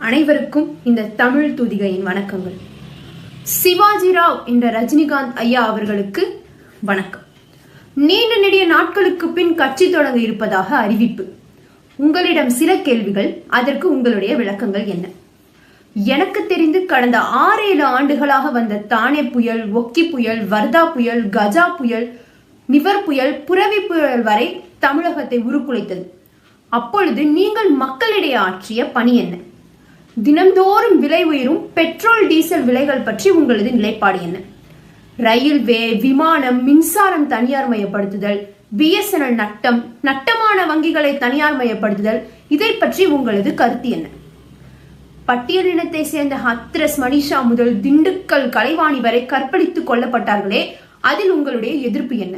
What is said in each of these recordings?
அனைவருக்கும் இந்த தமிழ் தூதிகையின் வணக்கங்கள். சிவாஜி ராவ் என்ற ரஜினிகாந்த் ஐயா அவர்களுக்கு வணக்கம். நீண்ட நெடிய நாட்களுக்கு பின் கட்சி தொடங்க இருப்பதாக அறிவிப்பு. உங்களிடம் சில கேள்விகள், அதற்கு உங்களுடைய விளக்கங்கள் என்ன? எனக்கு தெரிந்து கடந்த 6-7 ஆண்டுகளாக வந்த தானே புயல், ஒக்கி புயல், வர்தா புயல், கஜா புயல், நிவர் புயல், புரவி புயல் வரை தமிழகத்தை உருக்குலைத்தது. அப்பொழுது நீங்கள் மக்களிடையே ஆற்றிய பணி என்ன? தினந்தோறும் விலை உயரும் பெட்ரோல் டீசல் விலைகள் பற்றி உங்களது நிலைப்பாடு என்ன? ரயில்வே, விமானம், மின்சாரம் தனியார் மயப்படுத்துதல், BSNL நட்டமான வங்கிகளை தனியார் மயப்படுத்துதல், இதை பற்றி உங்களது கருத்து என்ன? பட்டியலினத்தை சேர்ந்த ஹத்ரஸ் மனிஷா முதல் திண்டுக்கல் கலைவாணி வரை கற்பழித்துக் கொல்லப்பட்டார்களே, அதில் உங்களுடைய எதிர்ப்பு என்ன?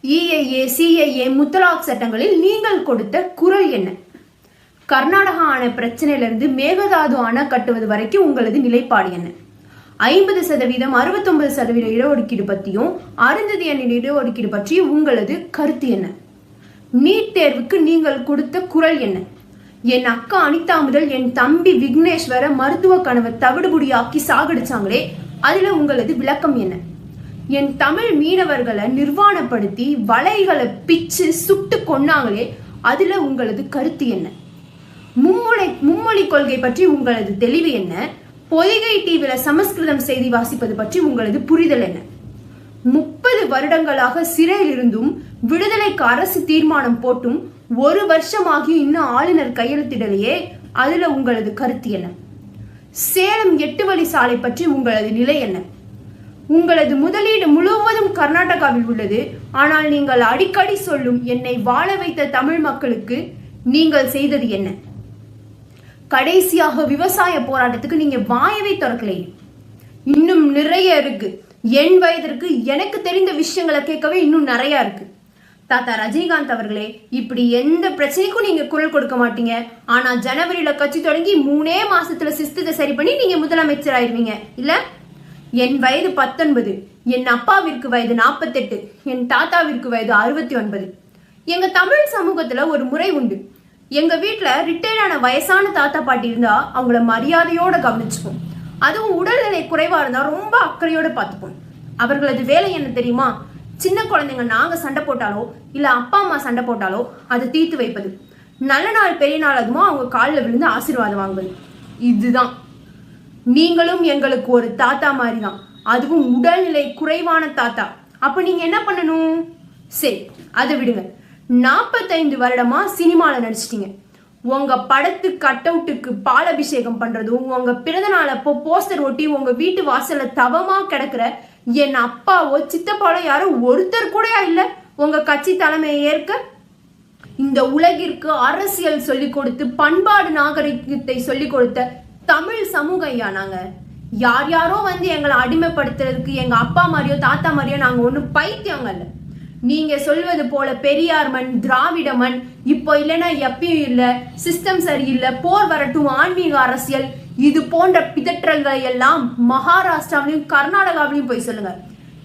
EIA, CIA, முத்தலாக் சட்டங்களில் நீங்கள் கொடுத்த குரல் என்ன? கர்நாடகா அணை பிரச்சனையிலிருந்து மேகதாது அணை கட்டுவது வரைக்கும் உங்களது நிலைப்பாடு என்ன? 50%, 69% இடஒதுக்கீடு பற்றியும் அருந்ததி எண்ணின் இடஒதுக்கீடு பற்றியும் உங்களது கருத்து என்ன? நீட் தேர்வுக்கு நீங்கள் கொடுத்த குரல் என்ன? என் அக்கா அனிதா முதல் என் தம்பி விக்னேஷ் வர மருத்துவ கனவை தவிடுபுடியாக்கி சாகடிச்சாங்களே, அதுல உங்களது விளக்கம் என்ன? என் தமிழ் மீனவர்களை நிர்வாணப்படுத்தி வலைகளை பிச்சு சுட்டு கொன்னாங்களே, அதுல உங்களது கருத்து என்ன? மும்மொழி கொள்கை பற்றி உங்களது தெளிவு என்ன? பொதிகை டிவில சமஸ்கிருதம் செய்தி வாசிப்பது பற்றி உங்களது புரிதல் என்ன? 30 வருடங்களாக சிறையில் இருந்தும் விடுதலைக்கு அரசு தீர்மானம் போட்டும் 1 வருஷமாகி இன்னும் ஆளுநர் கையெழுத்திடலையே, அதுல உங்களது கருத்து என்ன? சேலம் 8 வழி சாலை பற்றி உங்களது நிலை என்ன? உங்களது முதலீடு முழுவதும் கர்நாடகாவில் உள்ளது. ஆனால் நீங்கள் அடிக்கடி சொல்லும் என்னை வாழ வைத்த தமிழ் மக்களுக்கு நீங்கள் செய்தது என்ன? கடைசியாக விவசாய போராட்டத்துக்கு நீங்க வாயவே திறக்கலையே. இன்னும் நிறைய இருக்கு. என் வயதிற்கு எனக்கு தெரிந்த விஷயங்களை கேட்கவே இன்னும் நிறைய இருக்கு. தாத்தா ரஜினிகாந்த் அவர்களே, இப்படி எந்த பிரச்சனைக்கும் நீங்க குரல் கொடுக்க மாட்டீங்க. ஆனா ஜனவரியில கட்சி தொடங்கி 3 மாசத்துல சிஸ்டத்தை சரி பண்ணி நீங்க முதலமைச்சர் ஆயிருவீங்க இல்ல? என் வயது 19, என் அப்பாவிற்கு வயது 48, என் தாத்தாவிற்கு வயது 69. எங்க தமிழ் சமூகத்துல ஒரு முறை உண்டு. எங்க வீட்டுல ரிட்டையர்டான வயசான தாத்தா பாட்டி இருந்தா அவங்கள மரியாதையோட கவனிச்சுப்போம். அதுவும் உடல்நிலை குறைவா இருந்தா ரொம்ப அக்கறையோட பார்த்துப்போம். அவர்களது வேலை என்ன தெரியுமா? சின்ன குழந்தைங்க நாங்க சண்டை போட்டாலோ இல்ல அப்பா அம்மா சண்டை போட்டாலோ அதை தீர்த்து வைப்பது. நல்ல நாள் பெரிய நாள் அதுமோ அவங்க காலில் விழுந்து ஆசீர்வாதம் வாங்குவது. இதுதான். நீங்களும் எங்களுக்கு ஒரு தாத்தா மாதிரி தான், அதுவும் உடல்நிலை குறைவான தாத்தா. அப்ப நீங்க என்ன பண்ணணும்? சரி, அதை விடுங்க. 45 வருடமா சினிமால நடிச்சிட்டீங்க. உங்க படத்து கட் அவுட்டுக்கு பாலபிஷேகம் பண்றதும், உங்க பிறந்த நாள் அப்போ போஸ்டர் ஒட்டி உங்க வீட்டு வாசல்ல தவமா கிடக்குற என் அப்பாவோ சித்தப்பாவோ யாரோ ஒருத்தர் கூட இல்ல உங்க கட்சி தலைமையை ஏற்க. இந்த உலகிற்கு அரசியல் சொல்லிக் கொடுத்து பண்பாடு நாகரிகத்தை சொல்லிக் கொடுத்த தமிழ் சமூகம் ஐயா நாங்க. யார் யாரோ வந்து எங்களை அடிமைப்படுத்துறதுக்கு எங்க அப்பா மாதிரியோ தாத்தா மாதிரியோ நாங்க ஒன்னும் பைத்தியங்க இல்ல. நீங்க சொல்வது போல பெரியார் மண், திராவிட மண், இப்போ இல்லைன்னா எப்பயும் இல்ல, சிஸ்டம் சரியில்லை, போர் வரட்டும், ஆன்மீக அரசியல், இது போன்ற பிதற்றல்களை எல்லாம் மகாராஷ்டிராவிலையும் கர்நாடகாவிலையும் போய் சொல்லுங்க.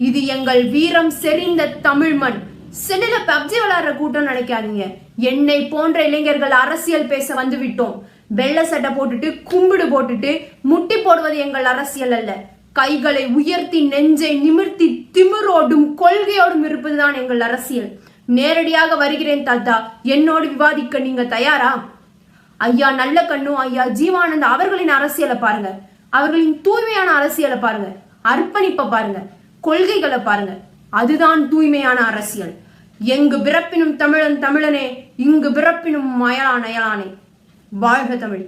இது எங்கள் வீரம் செறிந்த தமிழ் மண். சென்னையில பப்ஜி விளையாடுற கூட்டம் நினைக்காதீங்க. என்னை போன்ற இளைஞர்கள் அரசியல் பேச வந்து விட்டோம். வெள்ளை சட்டை போட்டுட்டு கும்பிடு போட்டுட்டு முட்டி போடுவது எங்கள் அரசியல் அல்ல. கைகளை உயர்த்தி நெஞ்சை நிமிர்த்தி திமிரோடும் கொள்கையோடும் இருப்பதுதான் எங்கள் அரசியல். நேரடியாக வருகிறேன் தாத்தா, என்னோடு விவாதிக்க நீங்க தயாரா? ஐயா நல்ல கண்ணு, ஐயா ஜீவானந்த் அவர்களின் அரசியலை பாருங்க. அவர்களின் தூய்மையான அரசியலை பாருங்க. அர்ப்பணிப்பை பாருங்க. கொள்கைகளை பாருங்க. அதுதான் தூய்மையான அரசியல். எங்கு பிறப்பினும் தமிழன் தமிழனே, இங்கு பிறப்பினும் அயலான் அயலானே. வாழ்க தமிழ்.